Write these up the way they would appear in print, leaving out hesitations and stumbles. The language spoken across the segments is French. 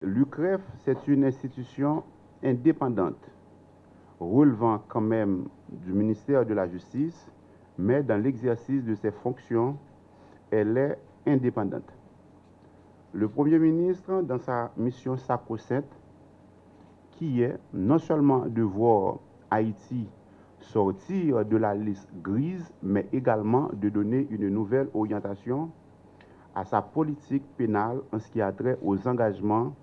L'UCREF, c'est une institution indépendante, relevant quand même du ministère de la Justice, mais dans l'exercice de ses fonctions, elle est indépendante. Le Premier ministre, dans sa mission sacro-sainte, qui est non seulement de voir Haïti sortir de la liste grise, mais également de donner une nouvelle orientation à sa politique pénale en ce qui a trait aux engagements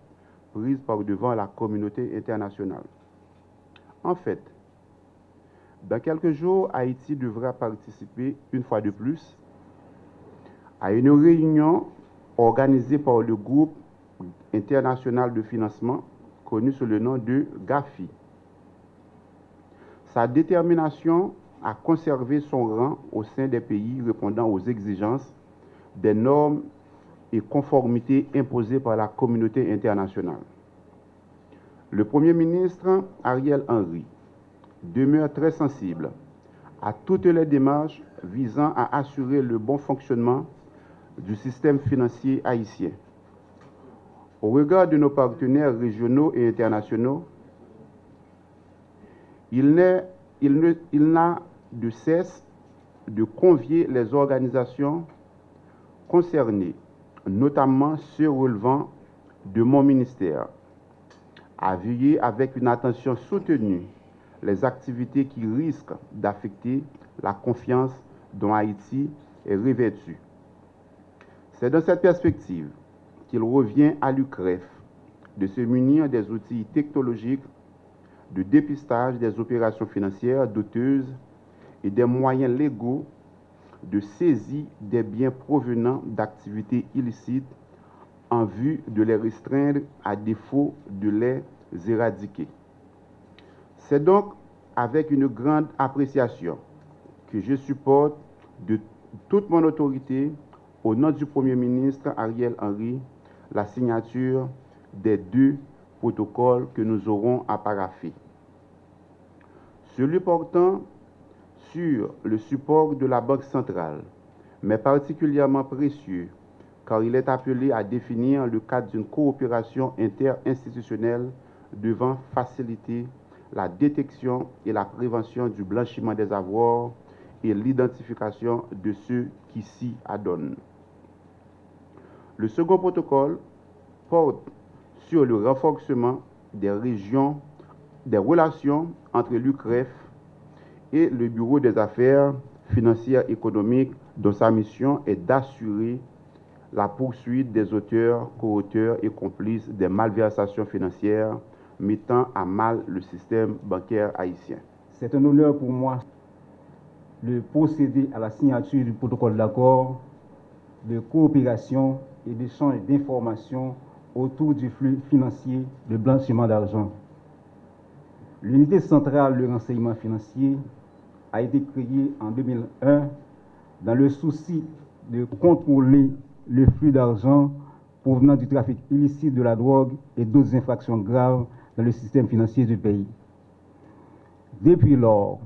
pris par devant la communauté internationale. En fait, dans quelques jours, Haïti devra participer une fois de plus à une réunion organisée par le groupe international de financement connu sous le nom de GAFI. Sa détermination à conserver son rang au sein des pays répondant aux exigences des normes et conformités imposées par la communauté internationale. Le Premier ministre Ariel Henry demeure très sensible à toutes les démarches visant à assurer le bon fonctionnement du système financier haïtien. Au regard de nos partenaires régionaux et internationaux, il n'a de cesse de convier les organisations concernées, notamment ceux relevant de mon ministère, à veiller avec une attention soutenue les activités qui risquent d'affecter la confiance dont Haïti est revêtue. C'est dans cette perspective qu'il revient à l'UCREF de se munir des outils technologiques de dépistage des opérations financières douteuses et des moyens légaux de saisie des biens provenant d'activités illicites en vue de les restreindre à défaut de les éradiquer. C'est donc avec une grande appréciation que je supporte de toute mon autorité, au nom du Premier ministre Ariel Henry, la signature des 2 protocoles que nous aurons à parapher. Celui portant sur le support de la Banque centrale, mais particulièrement précieux car il est appelé à définir le cadre d'une coopération interinstitutionnelle devant faciliter la détection et la prévention du blanchiment des avoirs et l'identification de ceux qui s'y adonnent. Le second protocole porte sur le renforcement des relations entre l'UCREF et le Bureau des affaires financières économiques, dont sa mission est d'assurer la poursuite des auteurs, co-auteurs et complices des malversations financières mettant à mal le système bancaire haïtien. C'est un honneur pour moi de procéder à la signature du protocole d'accord de coopération et d'échange d'informations autour du flux financier de blanchiment d'argent. L'unité centrale de renseignement financier a été créée en 2001 dans le souci de contrôler le flux d'argent provenant du trafic illicite de la drogue et d'autres infractions graves dans le système financier du pays. Depuis lors,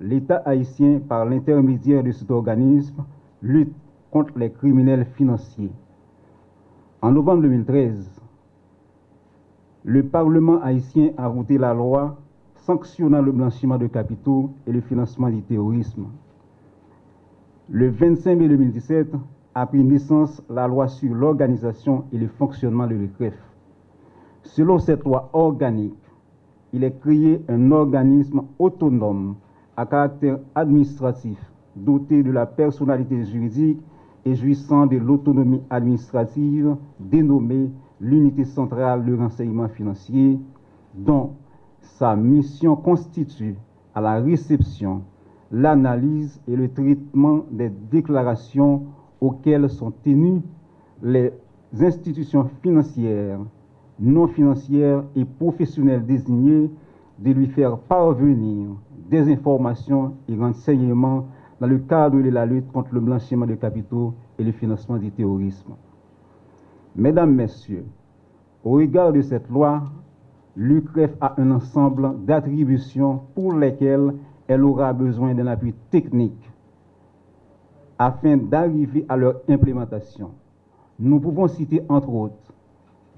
l'État haïtien, par l'intermédiaire de cet organisme, lutte contre les criminels financiers. En novembre 2013, le Parlement haïtien a voté la loi sanctionnant le blanchiment de capitaux et le financement du terrorisme. Le 25 mai 2017 a pris naissance la loi sur l'organisation et le fonctionnement de l'UCREF. Selon cette loi organique, il est créé un organisme autonome à caractère administratif, doté de la personnalité juridique et jouissant de l'autonomie administrative, dénommé l'Unité centrale de renseignement financier, dont sa mission constitue à la réception, l'analyse et le traitement des déclarations auxquelles sont tenues les institutions financières, non financières et professionnelles désignées de lui faire parvenir des informations et renseignements dans le cadre de la lutte contre le blanchiment de capitaux et le financement du terrorisme. Mesdames, Messieurs, au regard de cette loi, l'UCREF a un ensemble d'attributions pour lesquelles elle aura besoin d'un appui technique afin d'arriver à leur implémentation. Nous pouvons citer entre autres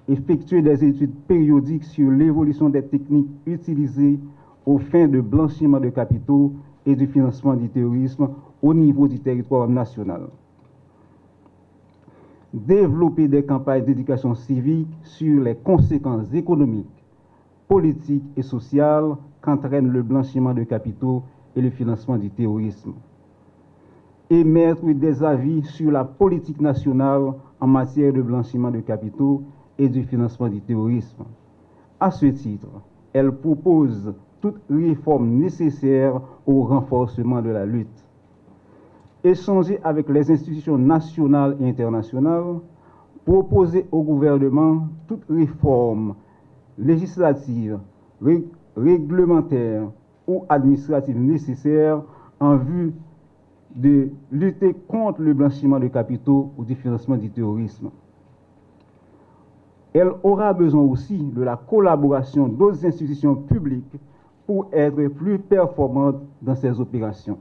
effectuer des études périodiques sur l'évolution des techniques utilisées aux fins de blanchiment de capitaux et du financement du terrorisme au niveau du territoire national. Développer des campagnes d'éducation civique sur les conséquences économiques, politiques et sociales qu'entraîne le blanchiment de capitaux et le financement du terrorisme. Émettre des avis sur la politique nationale en matière de blanchiment de capitaux et du financement du terrorisme. À ce titre, elle propose toute réforme nécessaire au renforcement de la lutte. Échanger avec les institutions nationales et internationales, proposer au gouvernement toute réforme législative, réglementaire ou administrative nécessaire en vue de lutter contre le blanchiment de capitaux ou du financement du terrorisme. Elle aura besoin aussi de la collaboration d'autres institutions publiques pour être plus performante dans ces opérations.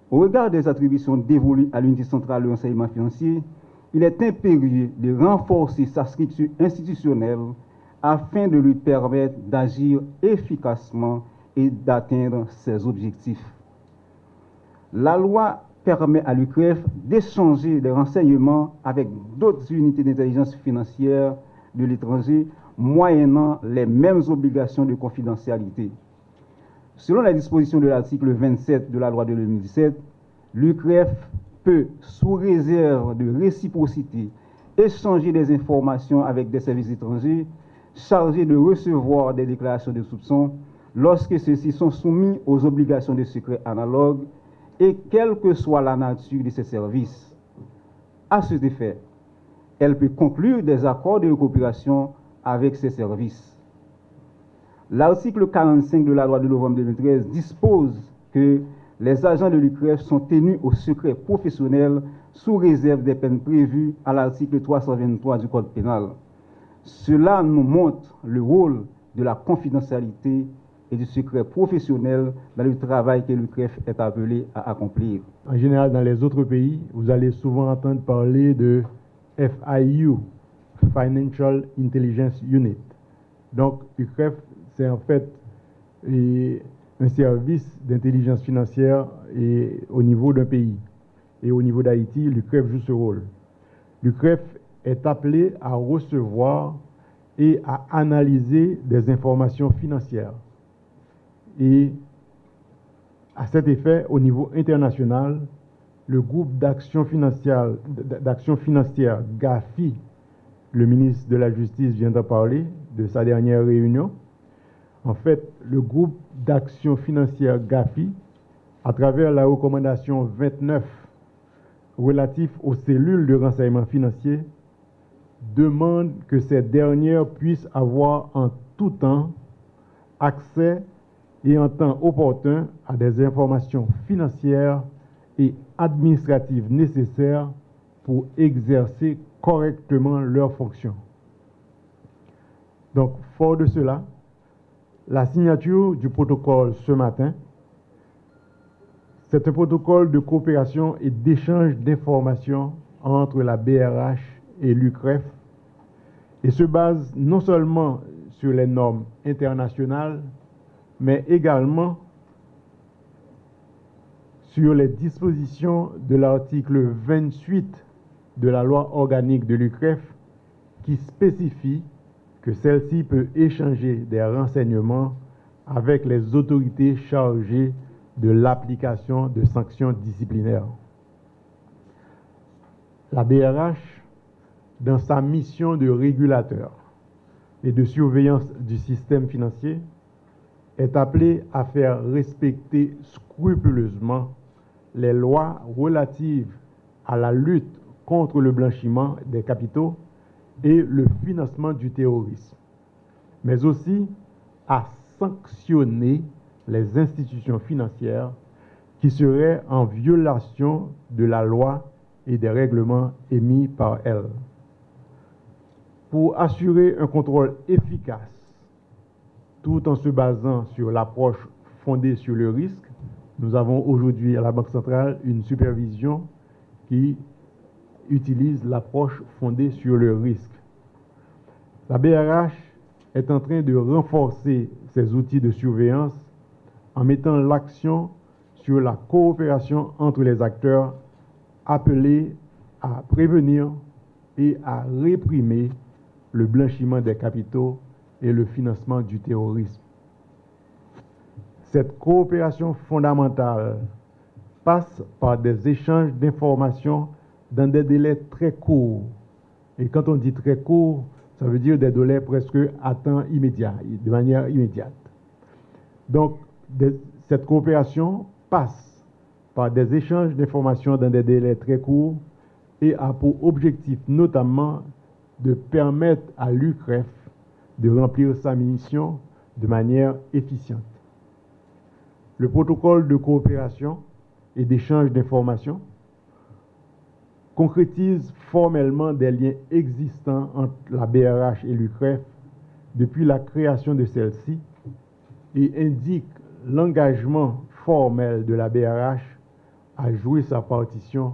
Au regard des attributions dévolues à l'unité centrale de renseignement financier, il est impérieux de renforcer sa structure institutionnelle afin de lui permettre d'agir efficacement et d'atteindre ses objectifs. La loi permet à l'UCREF d'échanger des renseignements avec d'autres unités d'intelligence financière de l'étranger, moyennant les mêmes obligations de confidentialité. Selon la disposition de l'article 27 de la loi de 2017, l'UCREF peut, sous réserve de réciprocité, échanger des informations avec des services étrangers chargés de recevoir des déclarations de soupçons lorsque ceux-ci sont soumis aux obligations de secret analogues et quelle que soit la nature de ces services. À cet effet, elle peut conclure des accords de coopération avec ces services. L'article 45 de la loi de novembre 2013 dispose que les agents de l'UCREF sont tenus au secret professionnel sous réserve des peines prévues à l'article 323 du Code pénal. Cela nous montre le rôle de la confidentialité et du secret professionnel dans le travail que l'UCREF est appelé à accomplir. En général, dans les autres pays, vous allez souvent entendre parler de FIU, Financial Intelligence Unit. Donc, l'UCREF, c'est en fait un service d'intelligence financière au niveau d'un pays. Et au niveau d'Haïti, l'UCREF joue ce rôle. L'UCREF est appelé à recevoir et à analyser des informations financières. Et à cet effet, au niveau international, le groupe d'action financière GAFI, le ministre de la Justice vient d'en parler, de sa dernière réunion. En fait, le groupe d'action financière GAFI, à travers la recommandation 29 relative aux cellules de renseignement financier, demande que ces dernières puissent avoir en tout temps accès et en temps opportun à des informations financières et administratives nécessaires pour exercer correctement leurs fonctions. Donc, fort de cela, la signature du protocole ce matin, c'est un protocole de coopération et d'échange d'informations entre la BRH et l'UCREF et se base non seulement sur les normes internationales, mais également sur les dispositions de l'article 28 de la loi organique de l'UCREF qui spécifie que celle-ci peut échanger des renseignements avec les autorités chargées de l'application de sanctions disciplinaires. La BRH, dans sa mission de régulateur et de surveillance du système financier, est appelée à faire respecter scrupuleusement les lois relatives à la lutte contre le blanchiment des capitaux et le financement du terrorisme, mais aussi à sanctionner les institutions financières qui seraient en violation de la loi et des règlements émis par elle. Pour assurer un contrôle efficace, tout en se basant sur l'approche fondée sur le risque, nous avons aujourd'hui à la Banque centrale une supervision qui utilise l'approche fondée sur le risque. La BRH est en train de renforcer ses outils de surveillance en mettant l'accent sur la coopération entre les acteurs appelés à prévenir et à réprimer le blanchiment des capitaux et le financement du terrorisme. Cette coopération fondamentale passe par des échanges d'informations dans des délais très courts. Et quand on dit très court, ça veut dire des délais presque à temps immédiat, de manière immédiate. Donc, cette coopération passe par des échanges d'informations dans des délais très courts et a pour objectif notamment de permettre à l'UCREF de remplir sa mission de manière efficiente. Le protocole de coopération et d'échange d'informations concrétise formellement des liens existants entre la BRH et l'UCREF depuis la création de celle-ci et indique l'engagement formel de la BRH à jouer sa partition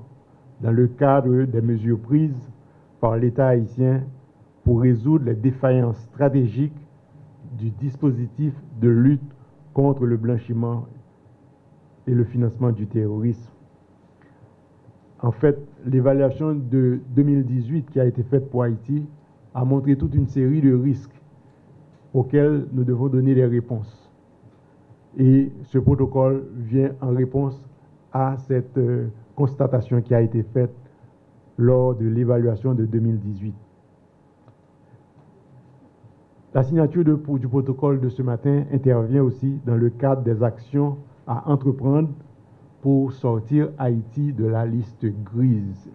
dans le cadre des mesures prises par l'État haïtien pour résoudre les défaillances stratégiques du dispositif de lutte contre le blanchiment et le financement du terrorisme. En fait, l'évaluation de 2018 qui a été faite pour Haïti a montré toute une série de risques auxquels nous devons donner des réponses. Et ce protocole vient en réponse à cette constatation qui a été faite lors de l'évaluation de 2018. La signature du protocole de ce matin intervient aussi dans le cadre des actions à entreprendre pour sortir Haïti de la liste grise